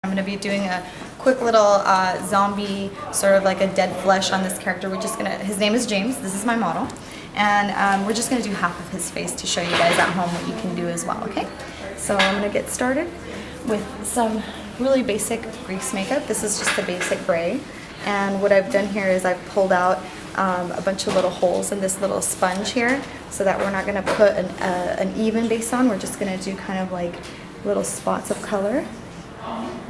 I'm going to be doing a quick little zombie, sort of like a dead flesh on this character. We're just going to, his name is James, this is my model, and we're just going to do half of his face to show you guys at home what you can do as well, okay? So I'm going to get started with some really basic grease makeup. This is just a basic gray, and what I've done here is I've pulled out a bunch of little holes in this little sponge here, so that we're not going to put an even base on. We're just going to do kind of like little spots of color.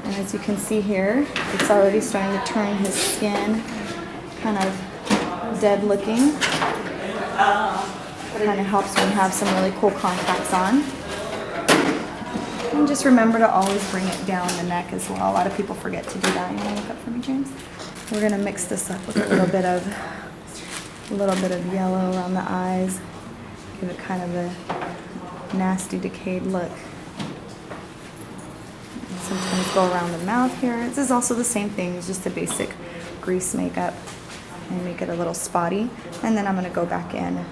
And as you can see here, it's already starting to turn his skin kind of dead looking. Kind of helps when you have some really cool contacts on. And just remember to always bring it down the neck as well. A lot of people forget to do that. You want to look up for me, James? We're going to mix this up with a little bit of yellow around the eyes. Give it kind of a nasty, decayed look. Sometimes go around the mouth here. This is also the same thing, it's just a basic grease makeup, and make it a little spotty. And then I'm going to go back in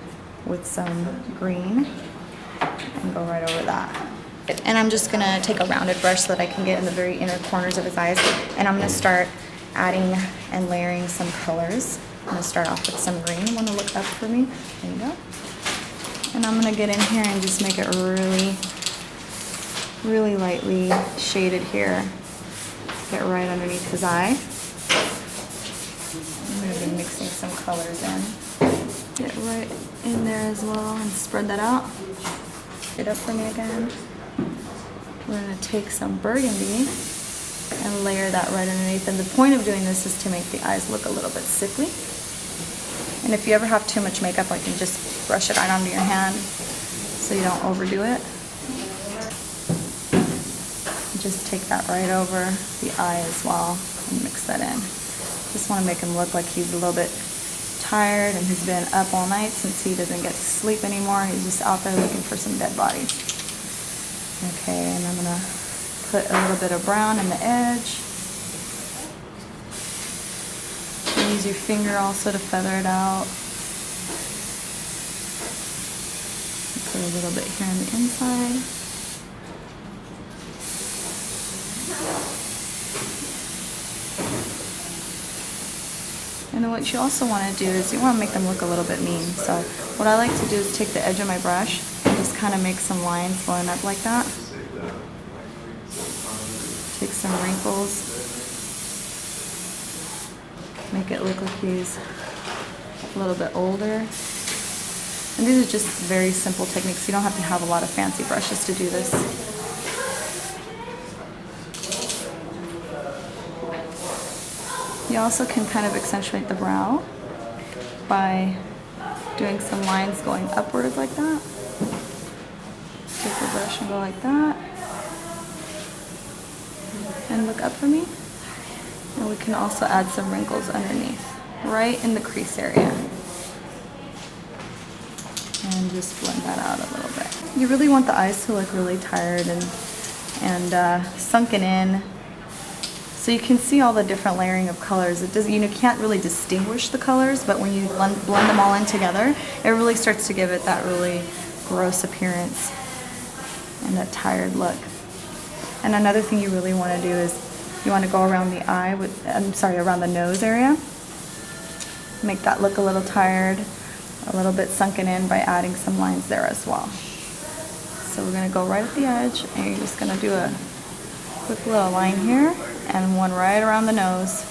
with some green and go right over that. And I'm just going to take a rounded brush so that I can get in the very inner corners of his eyes, and I'm going to start adding and layering some colors. I'm going to start off with some green. You want to look up for me? There you go. And I'm going to get in here and just make it really lightly shaded here. Get right underneath his eye. I'm going to be mixing some colors in. Get right in there as well and spread that out. Get up for me again. We're going to take some burgundy and layer that right underneath. And the point of doing this is to make the eyes look a little bit sickly. And if you ever have too much makeup, you can just brush it right onto your hand so you don't overdo it. Just take that right over the eye as well and mix that in. Just want to make him look like he's a little bit tired and he's been up all night since he doesn't get to sleep anymore. He's just out there looking for some dead bodies. Okay, and I'm going to put a little bit of brown in the edge. Use your finger also to feather it out. Put a little bit here on the inside. And then what you also want to do is you want to make them look a little bit mean. So what I like to do is take the edge of my brush and just kind of make some lines going up like that. Take some wrinkles. Make it look like he's a little bit older. And these are just very simple techniques. You don't have to have a lot of fancy brushes to do this. You also can kind of accentuate the brow by doing some lines going upwards like that. Take the brush and go like that. And look up for me. And we can also add some wrinkles underneath, right in the crease area. And just blend that out a little bit. You really want the eyes to look really tired and sunken in. So you can see all the different layering of colors. It does, you can't really distinguish the colors, but when you blend them all in together, it really starts to give it that really gross appearance and that tired look. And another thing you really want to do is you want to go around the eye with, around the nose area. Make that look a little tired, a little bit sunken in by adding some lines there as well. So we're going to go right at the edge, and you're just going to do a quick little line here and one right around the nose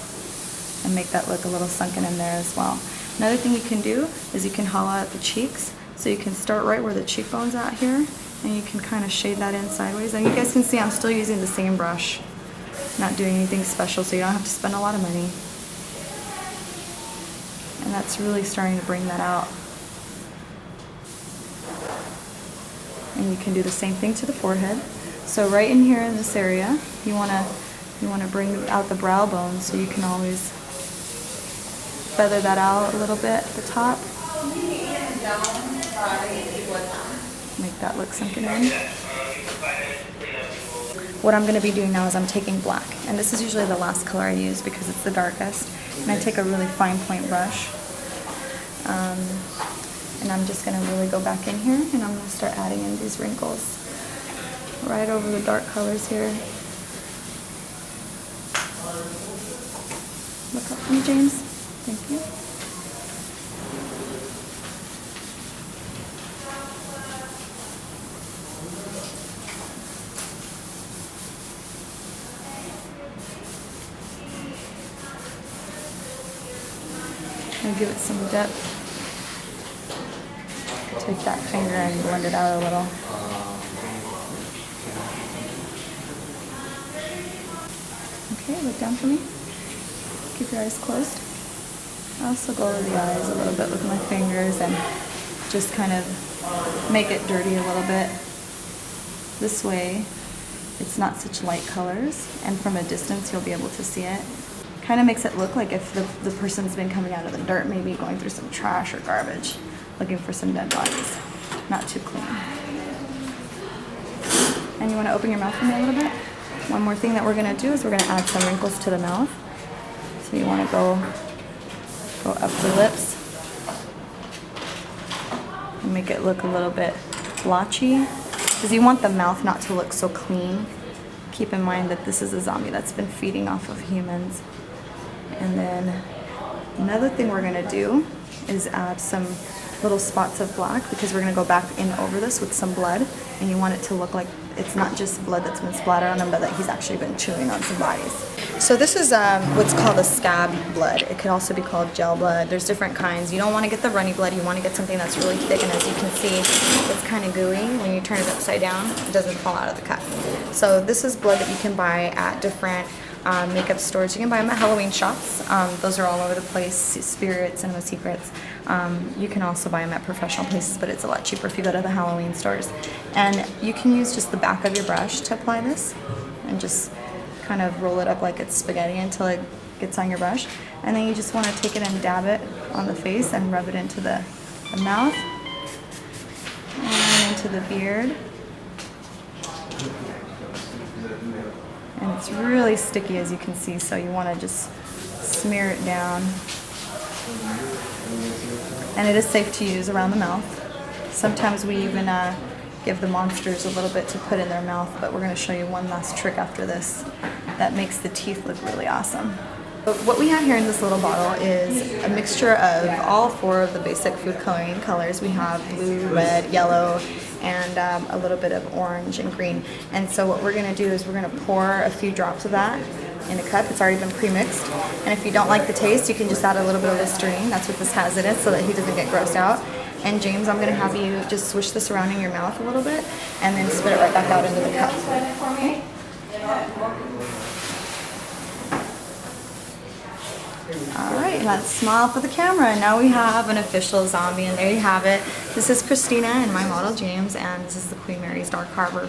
and make that look a little sunken in there as well. Another thing you can do is you can hollow out the cheeks. So you can start right where the cheekbone's at here, and you can kind of shade that in sideways. And you guys can see I'm still using the same brush. Not doing anything special, so you don't have to spend a lot of money. And that's really starting to bring that out. And you can do the same thing to the forehead. So right in here in this area, you want to bring out the brow bone, so you can always feather that out a little bit at the top. Make that look sunken in. What I'm going to be doing now is I'm taking black, and this is usually the last color I use because it's the darkest, and I take a really fine point brush, and I'm just going to really go back in here, and I'm going to start adding in these wrinkles right over the dark colors here. Look up for me, James. Thank you. And give it some depth. Take that finger and blend it out a little. Okay, look down for me. Keep your eyes closed. I also go over the eyes a little bit with my fingers and just kind of make it dirty a little bit. This way, it's not such light colors, and from a distance you'll be able to see it. Kind of makes it look like if the person's been coming out of the dirt, maybe going through some trash or garbage, looking for some dead bodies. Not too clean. And you want to open your mouth for me a little bit? One more thing that we're going to do is we're going to add some wrinkles to the mouth. So you want to go up the lips and make it look a little bit blotchy, because you want the mouth not to look so clean. Keep in mind that this is a zombie that's been feeding off of humans. And then another thing we're going to do is add some little spots of black, because we're going to go back in over this with some blood, and you want it to look like it's not just blood that's been splattered on him, but that he's actually been chewing on some bodies. So this is what's called a scab blood. It could also be called gel blood. There's different kinds. You don't want to get the runny blood. You want to get something that's really thick, and as you can see, it's kind of gooey. When you turn it upside down, it doesn't fall out of the cup. So this is blood that you can buy at different makeup stores. You can buy them at Halloween shops. Those are all over the place. Spirit, Cinema Secrets. You can also buy them at professional places, but it's a lot cheaper if you go to the Halloween stores. And you can use just the back of your brush to apply this, and just kind of roll it up like it's spaghetti until it gets on your brush. And then you just want to take it and dab it on the face and rub it into the mouth and into the beard. And it's really sticky, as you can see, so you want to just smear it down. And it is safe to use around the mouth. Sometimes we even give the monsters a little bit to put in their mouth, but we're going to show you one last trick after this that makes the teeth look really awesome. But what we have here in this little bottle is a mixture of all 4 of the basic food coloring colors. We have blue, red, yellow, and a little bit of orange and green. And so what we're going to do is we're going to pour a few drops of that in a cup. It's already been pre-mixed. And if you don't like the taste, you can just add a little bit of Listerine. That's what this has in it, so that he doesn't get grossed out. And James, I'm going to have you just swish this around in your mouth a little bit and then spit it right back out into the cup. Okay? Alright, let's smile for the camera. And now we have an official zombie, and there you have it. This is Christina and my model James, and this is the Queen Mary's Dark Harbor.